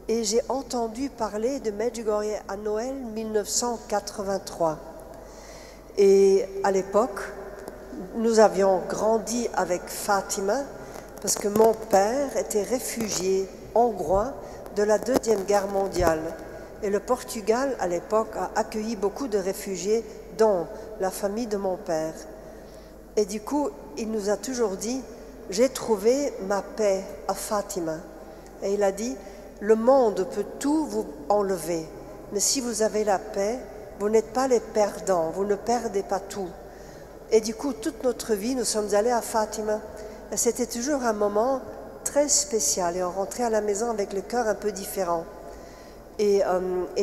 et j'ai entendu parler de Medjugorje à Noël 1983. Et à l'époque, nous avions grandi avec Fatima parce que mon père était réfugié hongrois de la Deuxième Guerre mondiale. Et le Portugal, à l'époque, a accueilli beaucoup de réfugiés, dont la famille de mon père. Et du coup, il nous a toujours dit « J'ai trouvé ma paix à Fatima ». Et il a dit « Le monde peut tout vous enlever, mais si vous avez la paix, vous n'êtes pas les perdants, vous ne perdez pas tout ». Et du coup, toute notre vie, nous sommes allés à Fatima. Et c'était toujours un moment très spécial. Et on rentrait à la maison avec le cœur un peu différent. Et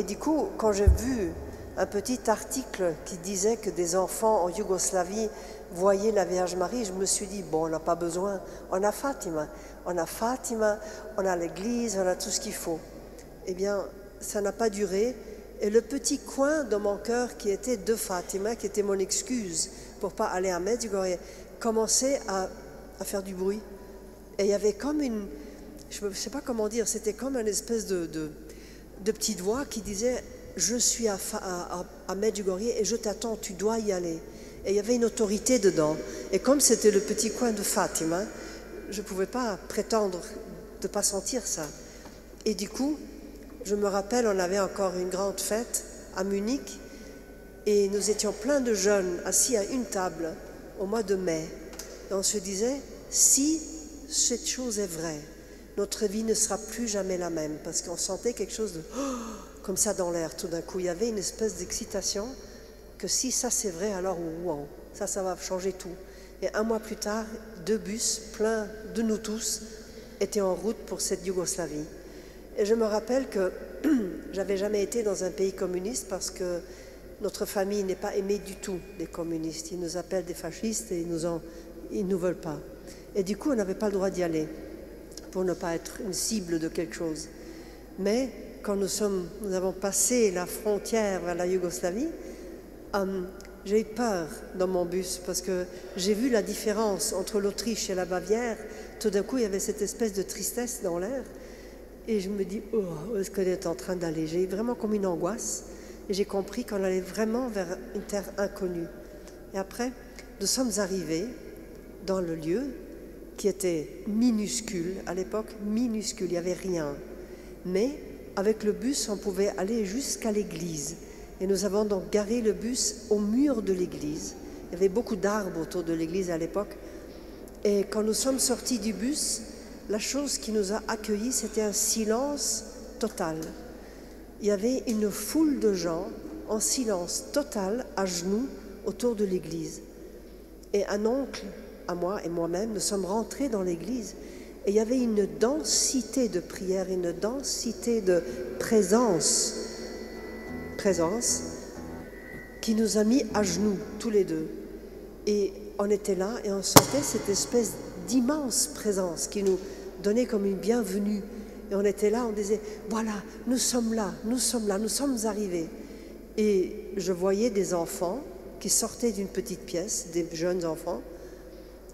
du coup, quand j'ai vu un petit article qui disait que des enfants en Yougoslavie voyaient la Vierge Marie, je me suis dit, bon, on n'a pas besoin, on a Fatima. On a Fatima, on a l'église, on a tout ce qu'il faut. Eh bien, ça n'a pas duré. Et le petit coin de mon cœur qui était de Fatima, qui était mon excuse pour ne pas aller à Medjugorje, commençait à faire du bruit. Et il y avait comme une, je ne sais pas comment dire, c'était comme une espèce de petite voix qui disait « Je suis à Medjugorje et je t'attends, tu dois y aller ». Et il y avait une autorité dedans. Et comme c'était le petit coin de Fatima, je ne pouvais pas prétendre de ne pas sentir ça. Et du coup, je me rappelle, on avait encore une grande fête à Munich et nous étions plein de jeunes assis à une table au mois de mai. Et on se disait, si cette chose est vraie, notre vie ne sera plus jamais la même, parce qu'on sentait quelque chose de comme ça dans l'air tout d'un coup. Il y avait une espèce d'excitation que si ça c'est vrai, alors wow, ça va changer tout. Et un mois plus tard, 2 bus pleins de nous tous étaient en route pour cette Yougoslavie. Et je me rappelle que j'avais jamais été dans un pays communiste parce que notre famille n'est pas aimée du tout des communistes. Ils nous appellent des fascistes et ils nous veulent pas. Et du coup, on n'avait pas le droit d'y aller pour ne pas être une cible de quelque chose. Mais quand nous avons passé la frontière vers la Yougoslavie, j'ai eu peur dans mon bus parce que j'ai vu la différence entre l'Autriche et la Bavière. Tout d'un coup, il y avait cette espèce de tristesse dans l'air. Et je me dis, oh, où est-ce qu'on est en train d'aller? J'ai eu vraiment comme une angoisse. Et j'ai compris qu'on allait vraiment vers une terre inconnue. Et après, nous sommes arrivés dans le lieu qui était minuscule. À l'époque, minuscule, il n'y avait rien. Mais avec le bus, on pouvait aller jusqu'à l'église. Et nous avons donc garé le bus au mur de l'église. Il y avait beaucoup d'arbres autour de l'église à l'époque. Et quand nous sommes sortis du bus, la chose qui nous a accueillis, c'était un silence total. Il y avait une foule de gens en silence total, à genoux, autour de l'église. Et un oncle, à moi et moi-même, nous sommes rentrés dans l'église. Et il y avait une densité de prière, une densité de présence qui nous a mis à genoux, tous les deux. Et on était là et on sentait cette espèce d'immense présence qui nous donnait comme une bienvenue. Et on était là, on disait, voilà, nous sommes là, nous sommes là, nous sommes arrivés. Et je voyais des enfants qui sortaient d'une petite pièce, des jeunes enfants,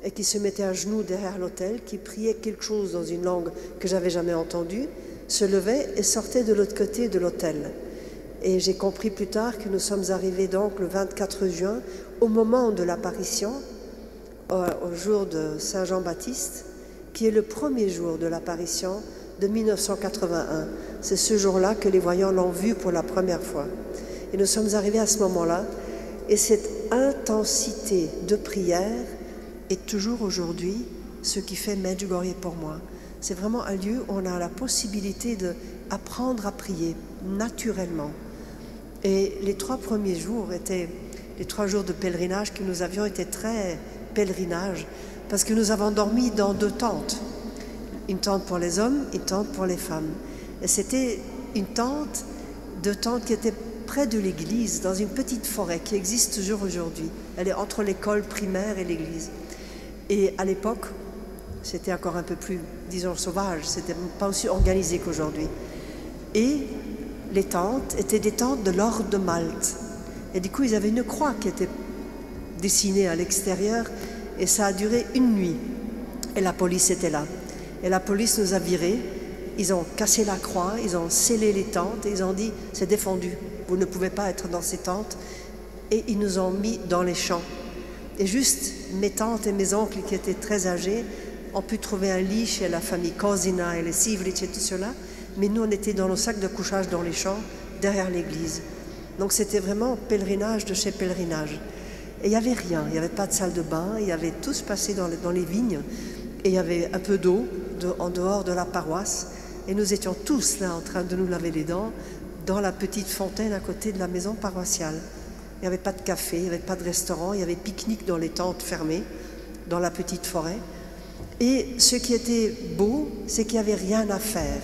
et qui se mettaient à genoux derrière l'autel, qui priaient quelque chose dans une langue que j'avais jamais entendue, se levaient et sortaient de l'autre côté de l'autel. Et j'ai compris plus tard que nous sommes arrivés donc le 24 juin, au moment de l'apparition, au jour de Saint Jean-Baptiste, qui est le premier jour de l'apparition de 1981. C'est ce jour-là que les voyants l'ont vu pour la première fois. Et nous sommes arrivés à ce moment-là, et cette intensité de prière est toujours aujourd'hui ce qui fait Medjugorje pour moi. C'est vraiment un lieu où on a la possibilité d'apprendre à prier naturellement. Et les 3 premiers jours étaient les 3 jours de pèlerinage que nous avions été très pèlerinage, parce que nous avons dormi dans 2 tentes. Une tente pour les hommes, une tente pour les femmes. Et c'était une tente, 2 tentes qui étaient près de l'église, dans une petite forêt qui existe toujours aujourd'hui. Elle est entre l'école primaire et l'église. Et à l'époque, c'était encore un peu plus, disons, sauvage, c'était pas aussi organisé qu'aujourd'hui. Et les tentes étaient des tentes de l'ordre de Malte. Et du coup, ils avaient une croix qui était dessinée à l'extérieur, et ça a duré une nuit. Et la police était là. Et la police nous a virés, ils ont cassé la croix, ils ont scellé les tentes et ils ont dit c'est défendu, vous ne pouvez pas être dans ces tentes. Et ils nous ont mis dans les champs. Et juste mes tantes et mes oncles qui étaient très âgés ont pu trouver un lit chez la famille Kozina et les Sivlic et tout cela. Mais nous, on était dans nos sacs de couchage dans les champs, derrière l'église. Donc c'était vraiment pèlerinage de chez pèlerinage. Et il n'y avait rien, il n'y avait pas de salle de bain, il y avait tout se passé dans les vignes. Et il y avait un peu d'eau en dehors de la paroisse. Et nous étions tous là en train de nous laver les dents dans la petite fontaine à côté de la maison paroissiale. Il n'y avait pas de café, il n'y avait pas de restaurant, il y avait pique-nique dans les tentes fermées, dans la petite forêt. Et ce qui était beau, c'est qu'il n'y avait rien à faire.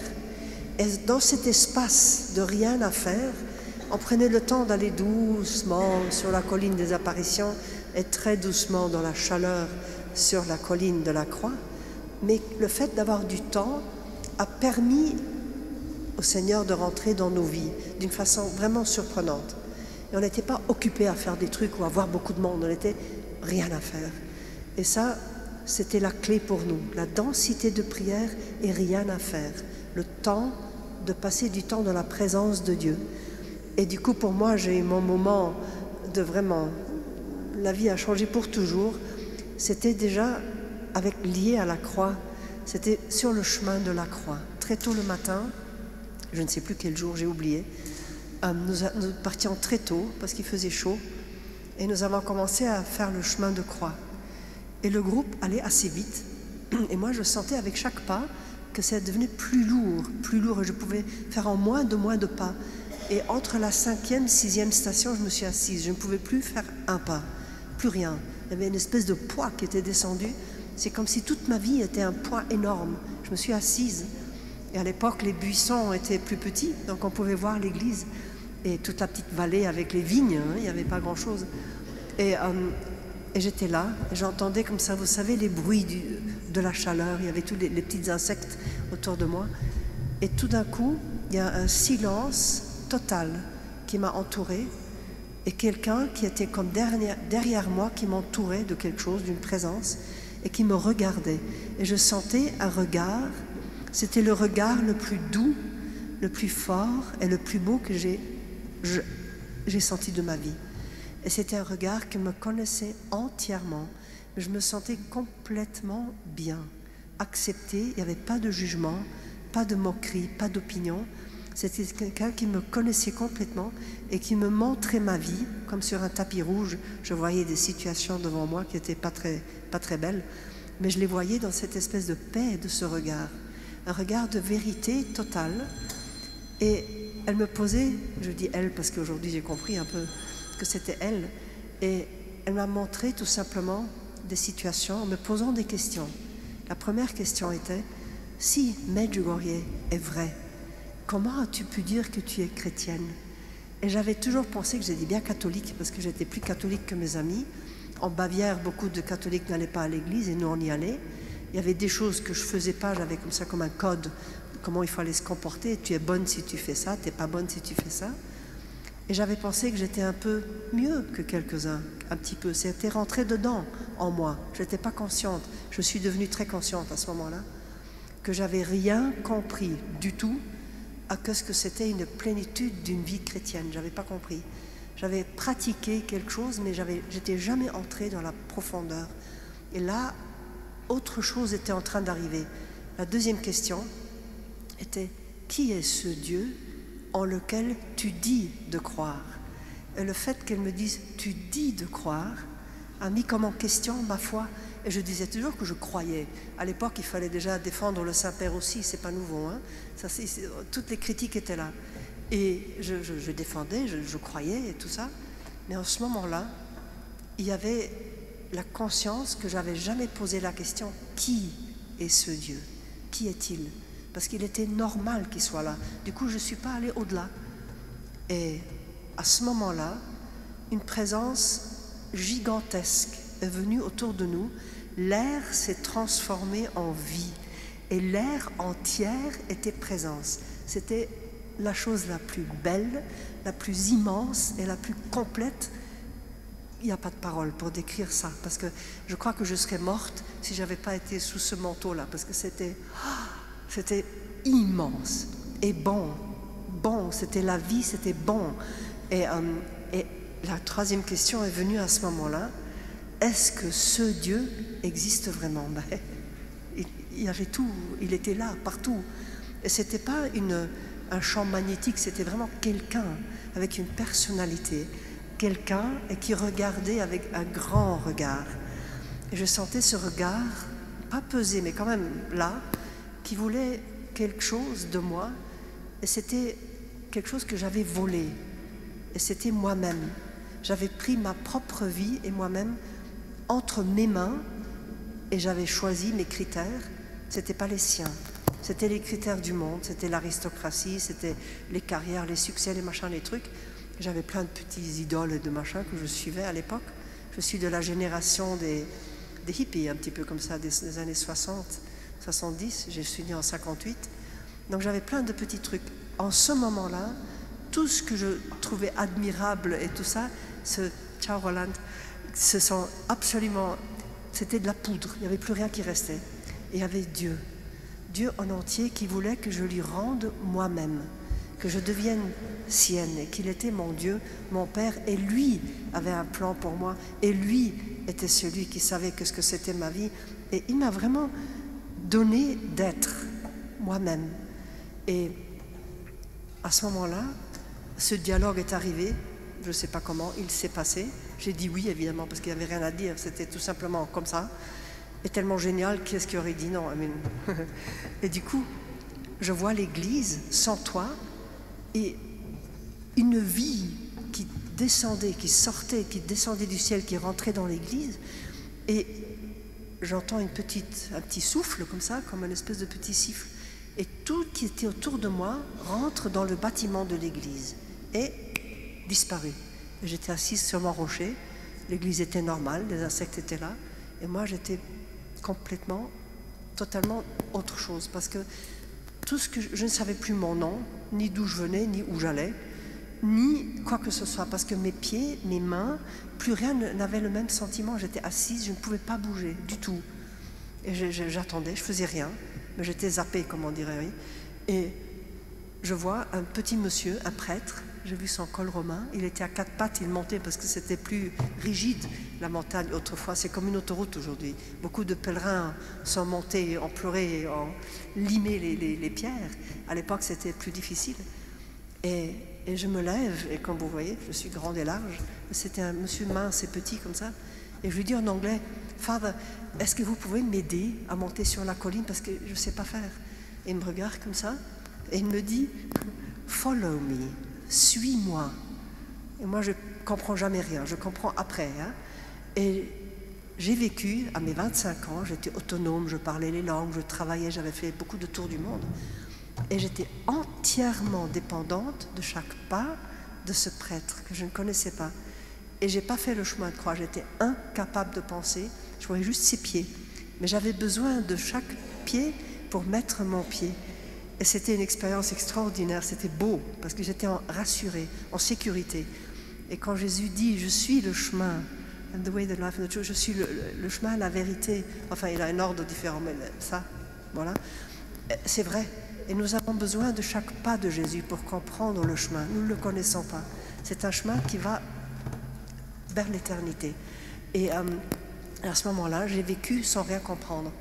Et dans cet espace de rien à faire, on prenait le temps d'aller doucement sur la colline des apparitions et très doucement dans la chaleur sur la colline de la Croix. Mais le fait d'avoir du temps a permis au Seigneur de rentrer dans nos vies d'une façon vraiment surprenante. Et on n'était pas occupé à faire des trucs ou à voir beaucoup de monde, on n'était rien à faire. Et ça, c'était la clé pour nous, la densité de prière et rien à faire. Le temps de passer du temps dans la présence de Dieu. Et du coup, pour moi, j'ai eu mon moment de vraiment... La vie a changé pour toujours. C'était déjà lié à la croix. C'était sur le chemin de la croix. Très tôt le matin, je ne sais plus quel jour, j'ai oublié, nous partions très tôt parce qu'il faisait chaud et nous avons commencé à faire le chemin de croix. Et le groupe allait assez vite et moi je sentais avec chaque pas que ça devenait plus lourd et je pouvais faire en moins de pas. Et entre la 5e, 6e station, je me suis assise. Je ne pouvais plus faire un pas, plus rien. Il y avait une espèce de poids qui était descendu. C'est comme si toute ma vie était un poids énorme. Je me suis assise. Et à l'époque, les buissons étaient plus petits, donc on pouvait voir l'église. Et toute la petite vallée avec les vignes, hein, il n'y avait pas grand-chose. Et j'étais là, et j'entendais comme ça, vous savez, les bruits de la chaleur. Il y avait tous les petits insectes autour de moi. Et tout d'un coup, il y a un silence total qui m'a entourée. Et quelqu'un qui était comme derrière moi, qui m'entourait de quelque chose, d'une présence, et qui me regardait. Et je sentais un regard. C'était le regard le plus doux, le plus fort et le plus beau que j'ai senti de ma vie. Et c'était un regard qui me connaissait entièrement. Je me sentais complètement bien, acceptée. Il n'y avait pas de jugement, pas de moquerie, pas d'opinion. C'était quelqu'un qui me connaissait complètement et qui me montrait ma vie, comme sur un tapis rouge. Je voyais des situations devant moi qui n'étaient pas très belles, mais je les voyais dans cette espèce de paix de ce regard. Un regard de vérité totale. Et elle me posait, je dis elle parce qu'aujourd'hui j'ai compris un peu que c'était elle, et elle m'a montré tout simplement des situations en me posant des questions. La première question était, si Medjugorje est vrai, comment as-tu pu dire que tu es chrétienne? Et j'avais toujours pensé que j'étais bien catholique parce que j'étais plus catholique que mes amis. En Bavière, beaucoup de catholiques n'allaient pas à l'église et nous on y allait. Il y avait des choses que je ne faisais pas, j'avais comme ça comme un code, comment il fallait se comporter. Tu es bonne si tu fais ça, tu n'es pas bonne si tu fais ça. Et j'avais pensé que j'étais un peu mieux que quelques-uns, un petit peu. C'était rentré dedans en moi. Je n'étais pas consciente. Je suis devenue très consciente à ce moment-là, que j'avais rien compris du tout à ce que c'était une plénitude d'une vie chrétienne. Je n'avais pas compris. J'avais pratiqué quelque chose, mais j'étais jamais entrée dans la profondeur. Et là, autre chose était en train d'arriver. La deuxième question était, qui est ce Dieu en lequel tu dis de croire? Et le fait qu'elle me dise, tu dis de croire, a mis comme en question ma foi. Et je disais toujours que je croyais. À l'époque, il fallait déjà défendre le Saint-Père aussi, c'est pas nouveau. Hein. Ça, toutes les critiques étaient là. Et je défendais, je croyais et tout ça. Mais en ce moment-là, il y avait la conscience que j'avais jamais posé la question, qui est ce Dieu? Qui est-il? Parce qu'il était normal qu'il soit là. Du coup, je ne suis pas allée au-delà. Et à ce moment-là, une présence gigantesque est venue autour de nous. L'air s'est transformé en vie. Et l'air entière était présence. C'était la chose la plus belle, la plus immense et la plus complète. Il n'y a pas de parole pour décrire ça, parce que je crois que je serais morte si je n'avais pas été sous ce manteau-là, parce que c'était immense et bon. Bon, c'était la vie, c'était bon. Et la troisième question est venue à ce moment-là. Est-ce que ce Dieu existe vraiment? Ben, il y avait tout, il était là, partout. Et ce n'était pas un champ magnétique, c'était vraiment quelqu'un avec une personnalité. Quelqu'un qui regardait avec un grand regard. Et je sentais ce regard, pas pesé, mais quand même là, qui voulait quelque chose de moi. Et c'était quelque chose que j'avais volé. Et c'était moi-même. J'avais pris ma propre vie et moi-même entre mes mains et j'avais choisi mes critères. Ce n'étaient pas les siens. C'était les critères du monde, c'était l'aristocratie, c'était les carrières, les succès, les machins, les trucs. J'avais plein de petits idoles et de machins que je suivais à l'époque. Je suis de la génération des hippies, un petit peu comme ça, des années 60, 70. Je suis née en 58. Donc j'avais plein de petits trucs. En ce moment-là, tout ce que je trouvais admirable et tout ça, ciao Roland, ce sont absolument, c'était de la poudre. Il n'y avait plus rien qui restait. Et il y avait Dieu. Dieu en entier qui voulait que je lui rende moi-même, que je devienne sienne et qu'il était mon Dieu, mon Père, et lui avait un plan pour moi, et lui était celui qui savait ce que c'était ma vie, et il m'a vraiment donné d'être moi-même. Et à ce moment-là, ce dialogue est arrivé, je ne sais pas comment, il s'est passé, j'ai dit oui évidemment parce qu'il n'y avait rien à dire, c'était tout simplement comme ça. Et tellement génial, qui est-ce qui aurait dit non? Et du coup, je vois l'église sans toit et une vie qui descendait, qui sortait, qui descendait du ciel, qui rentrait dans l'église. Et j'entends un petit souffle comme ça, comme une espèce de petit siffle. Et tout qui était autour de moi rentre dans le bâtiment de l'église et disparaît. J'étais assise sur mon rocher, l'église était normale, les insectes étaient là, et moi j'étais complètement, totalement autre chose, parce que tout ce que je ne savais plus mon nom, ni d'où je venais, ni où j'allais, ni quoi que ce soit, parce que mes pieds, mes mains, plus rien n'avait le même sentiment. J'étais assise, je ne pouvais pas bouger du tout. Et j'attendais, je faisais rien, mais j'étais zappée, comme on dirait, oui. Et je vois un petit monsieur, un prêtre, j'ai vu son col romain, il était à quatre pattes, il montait parce que c'était plus rigide, la montagne autrefois, c'est comme une autoroute aujourd'hui. Beaucoup de pèlerins sont montés, ont pleuré, ont limé les pierres. À l'époque, c'était plus difficile. Et je me lève, et comme vous voyez, je suis grande et large, c'était un monsieur mince et petit comme ça, et je lui dis en anglais, « Father, est-ce que vous pouvez m'aider à monter sur la colline parce que je ne sais pas faire ?» Et il me regarde comme ça, et il me dit, « Follow me, suis-moi. » Et moi, je ne comprends jamais rien, je comprends après. Hein. Et j'ai vécu, à mes 25 ans, j'étais autonome, je parlais les langues, je travaillais, j'avais fait beaucoup de tours du monde. Et j'étais entièrement dépendante de chaque pas de ce prêtre que je ne connaissais pas. Et je n'ai pas fait le chemin de croix, j'étais incapable de penser, je voyais juste ses pieds. Mais j'avais besoin de chaque pied pour mettre mon pied. Et c'était une expérience extraordinaire, c'était beau, parce que j'étais rassurée, en sécurité. Et quand Jésus dit « Je suis le chemin, and the way, the life, and the truth », je suis le chemin, la vérité. Enfin, il a un ordre différent, mais ça, voilà. C'est vrai. Et nous avons besoin de chaque pas de Jésus pour comprendre le chemin. Nous ne le connaissons pas. C'est un chemin qui va vers l'éternité. Et à ce moment-là, j'ai vécu sans rien comprendre.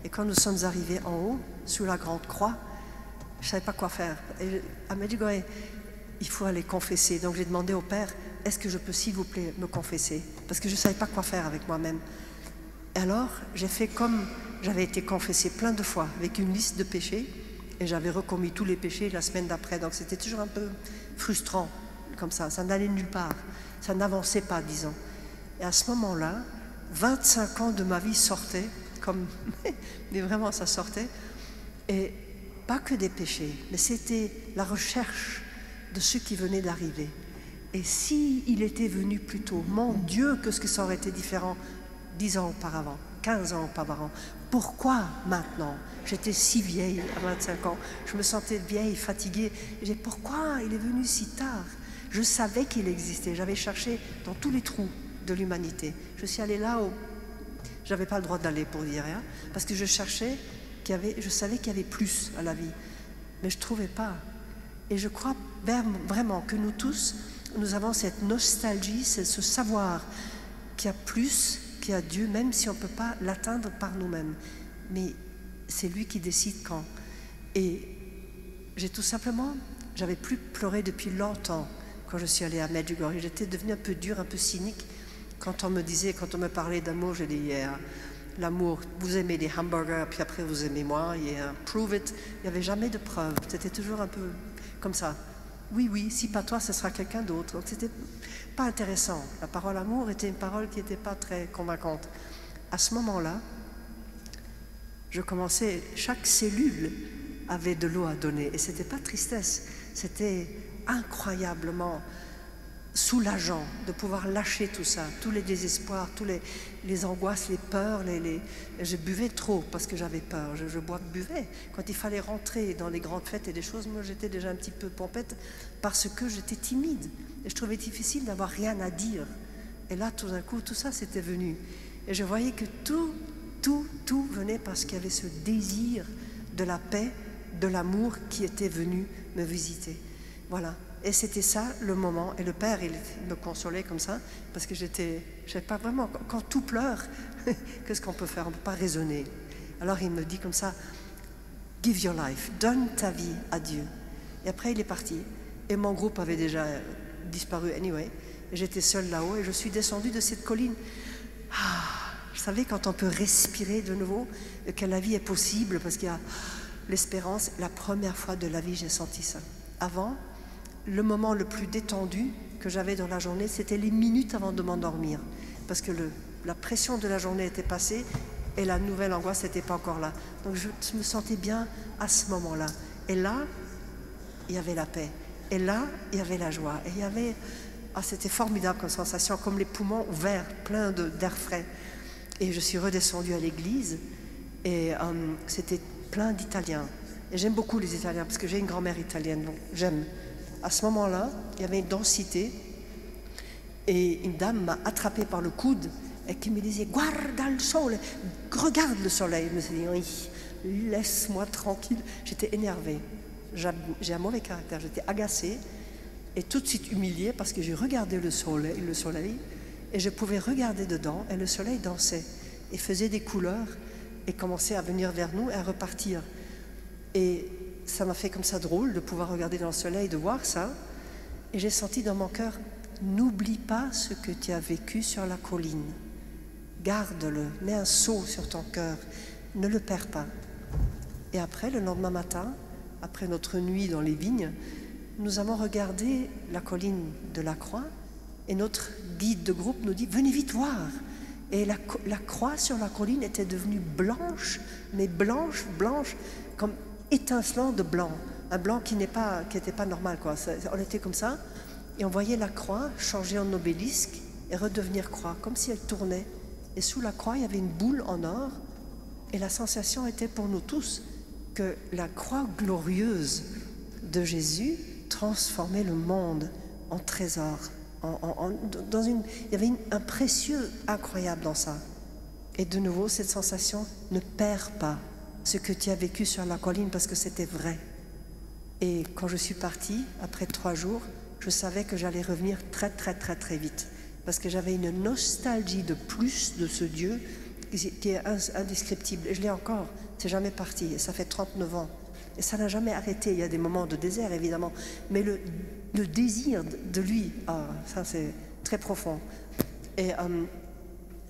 Et quand nous sommes arrivés en haut, sous la grande croix, je ne savais pas quoi faire. Et à Medjugorje, il faut aller confesser. Donc j'ai demandé au Père, est-ce que je peux, s'il vous plaît, me confesser? Parce que je ne savais pas quoi faire avec moi-même. Et alors, j'ai fait comme j'avais été confessée plein de fois, avec une liste de péchés, et j'avais recommis tous les péchés la semaine d'après. Donc c'était toujours un peu frustrant, comme ça. Ça n'allait nulle part. Ça n'avançait pas, disons. Et à ce moment-là, 25 ans de ma vie sortaient, comme... mais vraiment, ça sortait. Et pas que des péchés, mais c'était la recherche de ceux qui venaient d'arriver. Et s'il était venu plus tôt, mon Dieu, que ce que ça aurait été différent 10 ans auparavant, 15 ans auparavant. Pourquoi maintenant? J'étais si vieille à 25 ans, je me sentais vieille, fatiguée. J'ai dit, pourquoi il est venu si tard? Je savais qu'il existait, j'avais cherché dans tous les trous de l'humanité. Je suis allée là où je n'avais pas le droit d'aller, pour dire rien, parce que je cherchais, je savais qu'il y avait plus à la vie. mais je ne trouvais pas. Et je crois vraiment que nous tous, nous avons cette nostalgie, ce savoir qu'il y a plus, qu'il y a Dieu, même si on ne peut pas l'atteindre par nous-mêmes. Mais c'est lui qui décide quand. Et j'ai tout simplement, j'avais plus pleuré depuis longtemps quand je suis allée à Medjugorje. J'étais devenue un peu dure, un peu cynique. Quand on me parlait d'amour, j'ai dit, yeah, l'amour, vous aimez les hamburgers, puis après vous aimez moi, yeah, prove it. Il n'y avait jamais de preuve. C'était toujours un peu comme ça. Oui, oui, si pas toi, ce sera quelqu'un d'autre. Donc c'était pas intéressant. La parole amour était une parole qui n'était pas très convaincante. À ce moment-là, je commençais, chaque cellule avait de l'eau à donner. Et c'était pas tristesse, c'était incroyablement soulageant de pouvoir lâcher tout ça, tous les désespoirs, tous les angoisses, les peurs. Je buvais trop parce que j'avais peur. Je buvais. Quand il fallait rentrer dans les grandes fêtes et des choses, moi j'étais déjà un petit peu pompette parce que j'étais timide. Et je trouvais difficile d'avoir rien à dire. Et là, tout d'un coup, tout ça s'était venu. Et je voyais que tout venait parce qu'il y avait ce désir de la paix, de l'amour qui était venu me visiter. Voilà. Et c'était ça le moment. Et le père, il me consolait comme ça, parce que je savais pas vraiment, quand tout pleure, qu'est-ce qu'on peut faire? On ne peut pas raisonner. Alors il me dit comme ça, give your life, donne ta vie à Dieu. Et après il est parti. Et mon groupe avait déjà disparu anyway. Et j'étais seule là-haut et je suis descendue de cette colline. Je savais quand on peut respirer de nouveau, que la vie est possible, parce qu'il y a l'espérance. La première fois de la vie, j'ai senti ça. Avant, le moment le plus détendu que j'avais dans la journée, c'était les minutes avant de m'endormir. Parce que la pression de la journée était passée et la nouvelle angoisse n'était pas encore là. Donc je me sentais bien à ce moment-là. Et là, il y avait la paix. Et là, il y avait la joie. Et il y avait... c'était formidable comme sensation, comme les poumons ouverts, pleins d'air frais. Et je suis redescendue à l'église et c'était plein d'Italiens. Et j'aime beaucoup les Italiens parce que j'ai une grand-mère italienne, donc j'aime. À ce moment-là, il y avait une densité et une dame m'a attrapée par le coude et qui me disait « Guarda il sole, regarde le soleil ». Je me suis dit « Oui, laisse-moi tranquille ». J'étais énervée, j'ai un mauvais caractère, j'étais agacée et tout de suite humiliée parce que j'ai regardé le soleil et je pouvais regarder dedans et le soleil dansait et faisait des couleurs et commençait à venir vers nous et à repartir. Et ça m'a fait comme ça drôle de pouvoir regarder dans le soleil, de voir ça. Et j'ai senti dans mon cœur, n'oublie pas ce que tu as vécu sur la colline. Garde-le, mets un sceau sur ton cœur, ne le perds pas. Et après, le lendemain matin, après notre nuit dans les vignes, nous avons regardé la colline de la Croix et notre guide de groupe nous dit « Venez vite voir !» Et la croix sur la colline était devenue blanche, mais blanche, comme étincelant de blanc, un blanc qui n'était pas normal, quoi. On était comme ça et on voyait la croix changer en obélisque et redevenir croix, comme si elle tournait. Et sous la croix, il y avait une boule en or et la sensation était pour nous tous que la croix glorieuse de Jésus transformait le monde en trésor. Il y avait un précieux incroyable dans ça. Et de nouveau, cette sensation, ne perds pas ce que tu as vécu sur la colline parce que c'était vrai. Et quand je suis partie, après 3 jours, je savais que j'allais revenir très vite. Parce que j'avais une nostalgie de plus de ce Dieu qui est indescriptible. Et je l'ai encore, c'est jamais parti. Et ça fait 39 ans. Et ça n'a jamais arrêté. Il y a des moments de désert, évidemment. Mais le désir de lui, ça c'est très profond. Et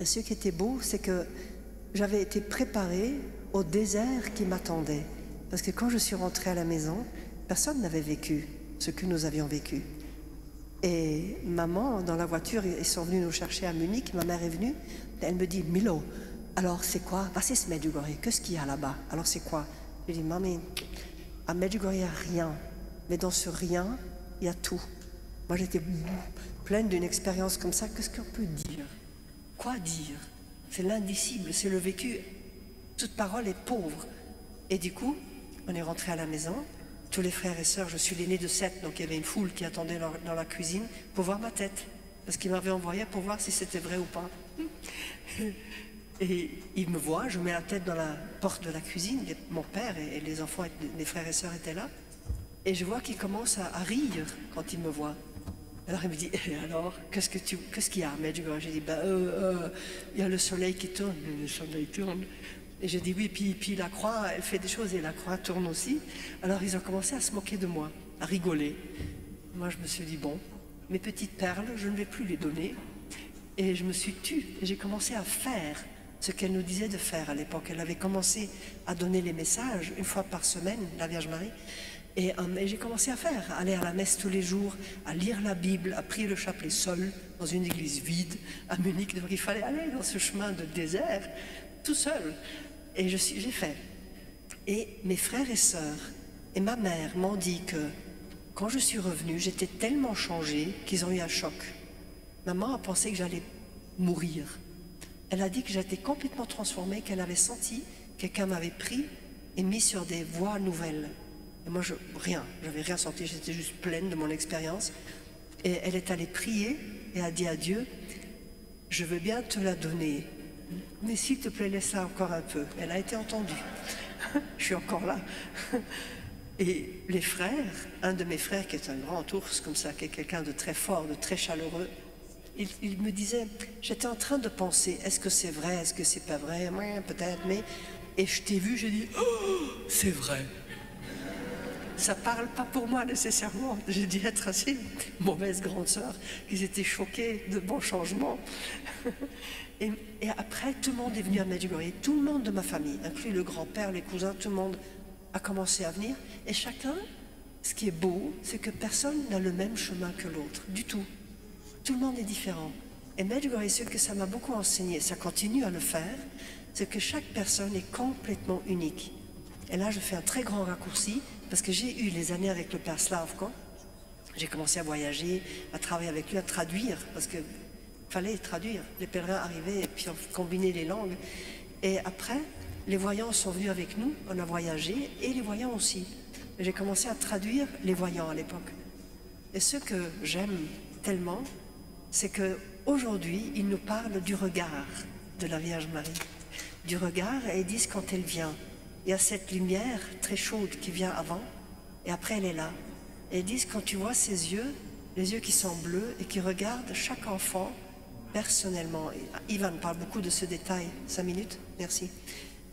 ce qui était beau, c'est que j'avais été préparée au désert qui m'attendait. Parce que quand je suis rentrée à la maison, personne n'avait vécu ce que nous avions vécu. Et maman, dans la voiture, ils sont venus nous chercher à Munich, ma mère est venue, et elle me dit, Milo, alors c'est quoi? Was ist Medjugorje? Qu'est-ce qu'il y a là-bas? Alors c'est quoi? Je dis, mamie, à Medjugorje, il n'y a rien. Mais dans ce rien, il y a tout. Moi, j'étais pleine d'une expérience comme ça. Qu'est-ce qu'on peut dire? Quoi dire? C'est l'indicible, c'est le vécu. Toute parole est pauvre. Et du coup, on est rentré à la maison. Tous les frères et sœurs, je suis l'aîné de 7, donc il y avait une foule qui attendait dans la cuisine pour voir ma tête. Parce qu'ils m'avaient envoyé pour voir si c'était vrai ou pas. Et il me voit, je mets la tête dans la porte de la cuisine, mon père et les enfants, mes frères et sœurs étaient là, et je vois qu'il commence à rire quand il me voit. Alors il me dit, et alors, qu'est-ce qu'il y a, Medjugorje? J'ai dit, il y a le soleil qui tourne, le soleil tourne. Et j'ai dit oui, puis la croix, elle fait des choses et la croix tourne aussi. Alors ils ont commencé à se moquer de moi, à rigoler. Moi je me suis dit, bon, mes petites perles, je ne vais plus les donner. Et je me suis tue et j'ai commencé à faire ce qu'elle nous disait de faire à l'époque. Elle avait commencé à donner les messages une fois par semaine, la Vierge Marie. Et j'ai commencé à faire, à aller à la messe tous les jours, à lire la Bible, à prier le chapelet seul, dans une église vide, à Munich. Donc il fallait aller dans ce chemin de désert, tout seul. Et j'ai fait. Et mes frères et sœurs et ma mère m'ont dit que quand je suis revenue, j'étais tellement changée qu'ils ont eu un choc. Maman a pensé que j'allais mourir. Elle a dit que j'étais complètement transformée, qu'elle avait senti que quelqu'un m'avait pris et mis sur des voies nouvelles. Et moi, j'avais rien senti, j'étais juste pleine de mon expérience. Et elle est allée prier et a dit à Dieu, je veux bien te la donner, mais s'il te plaît, laisse-la encore un peu. Elle a été entendue. Je suis encore là. Et les frères, un de mes frères qui est un grand ours comme ça, qui est quelqu'un de très fort, de très chaleureux, il me disait, j'étais en train de penser, est-ce que c'est vrai, est-ce que c'est pas vrai, ouais, peut-être, mais... Et je t'ai vu, j'ai dit, oh, c'est vrai. Ça parle pas pour moi nécessairement. J'ai dû être assez mauvaise grande sœur, qu'ils étaient choqués de mon changement. Et après, tout le monde est venu à Medjugorje, tout le monde de ma famille, inclus le grand-père, les cousins, tout le monde a commencé à venir. Et chacun, ce qui est beau, c'est que personne n'a le même chemin que l'autre, du tout. Tout le monde est différent. Et Medjugorje, ce que ça m'a beaucoup enseigné, ça continue à le faire, c'est que chaque personne est complètement unique. Et là, je fais un très grand raccourci, parce que j'ai eu les années avec le père Slavko. J'ai commencé à voyager, à travailler avec lui, à traduire, parce qu'il fallait traduire. Les pèlerins arrivaient et puis on combinait les langues. Et après, les voyants sont venus avec nous, on a voyagé, et les voyants aussi. J'ai commencé à traduire les voyants à l'époque. Et ce que j'aime tellement, c'est qu'aujourd'hui, ils nous parlent du regard de la Vierge Marie. Du regard, et ils disent quand elle vient. Il y a cette lumière très chaude qui vient avant, et après elle est là. Et ils disent, quand tu vois ses yeux, les yeux qui sont bleus, et qui regardent chaque enfant personnellement. Ivan parle beaucoup de ce détail. 5 minutes, merci.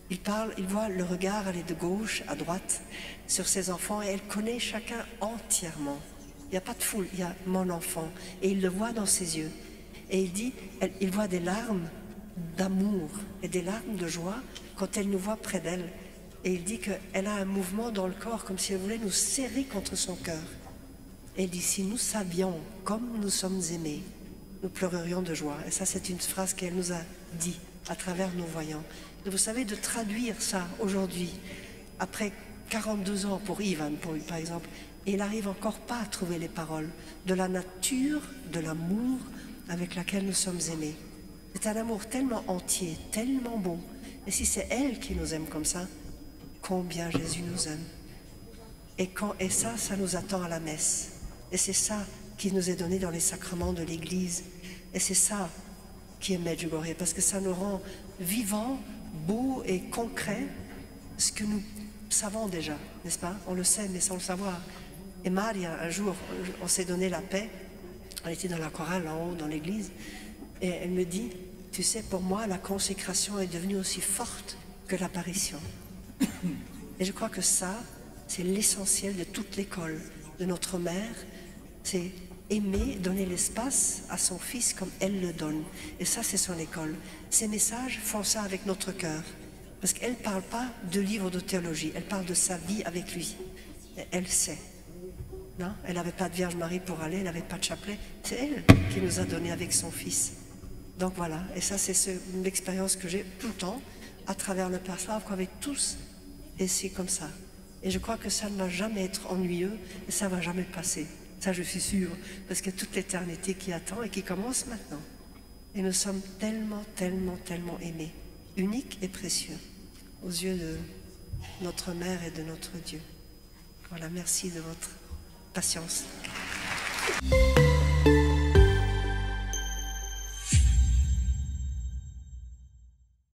Il voit le regard aller de gauche à droite sur ses enfants, et elle connaît chacun entièrement. Il n'y a pas de foule, il y a mon enfant, et il le voit dans ses yeux. Et il dit, il voit des larmes d'amour et des larmes de joie quand elle nous voit près d'elle. Et il dit qu'elle a un mouvement dans le corps comme si elle voulait nous serrer contre son cœur. Et il dit, si nous savions comme nous sommes aimés, nous pleurerions de joie. Et ça, c'est une phrase qu'elle nous a dit à travers nos voyants. Et vous savez, de traduire ça aujourd'hui, après 42 ans pour Ivan, par exemple, et il n'arrive encore pas à trouver les paroles de la nature, de l'amour avec laquelle nous sommes aimés. C'est un amour tellement entier, tellement beau. Et si c'est elle qui nous aime comme ça, combien Jésus nous aime. Et ça nous attend à la messe. Et c'est ça qui nous est donné dans les sacrements de l'Église. Et c'est ça qui est Medjugorje, parce que ça nous rend vivants, beaux et concrets, ce que nous savons déjà, n'est-ce pas? On le sait, mais sans le savoir. Et Maria, un jour, on s'est donné la paix. On était dans la chorale en haut, dans l'église. Et elle me dit, tu sais, pour moi, la consécration est devenue aussi forte que l'apparition. Et je crois que ça, c'est l'essentiel de toute l'école de notre mère. C'est aimer, donner l'espace à son fils comme elle le donne. Et ça, c'est son école. Ces messages font ça avec notre cœur. Parce qu'elle ne parle pas de livres de théologie, elle parle de sa vie avec lui. Et elle sait. Non, elle n'avait pas de Vierge Marie pour aller, elle n'avait pas de chapelet. C'est elle qui nous a donné avec son fils. Donc voilà, et ça c'est l'expérience que j'ai tout le temps, à travers le Père Slavko, avec tous. Et c'est comme ça. Et je crois que ça ne va jamais être ennuyeux, et ça ne va jamais passer. Ça je suis sûre, parce qu'il y a toute l'éternité qui attend et qui commence maintenant. Et nous sommes tellement, tellement, tellement aimés, uniques et précieux, aux yeux de notre Mère et de notre Dieu. Voilà, merci de votre patience.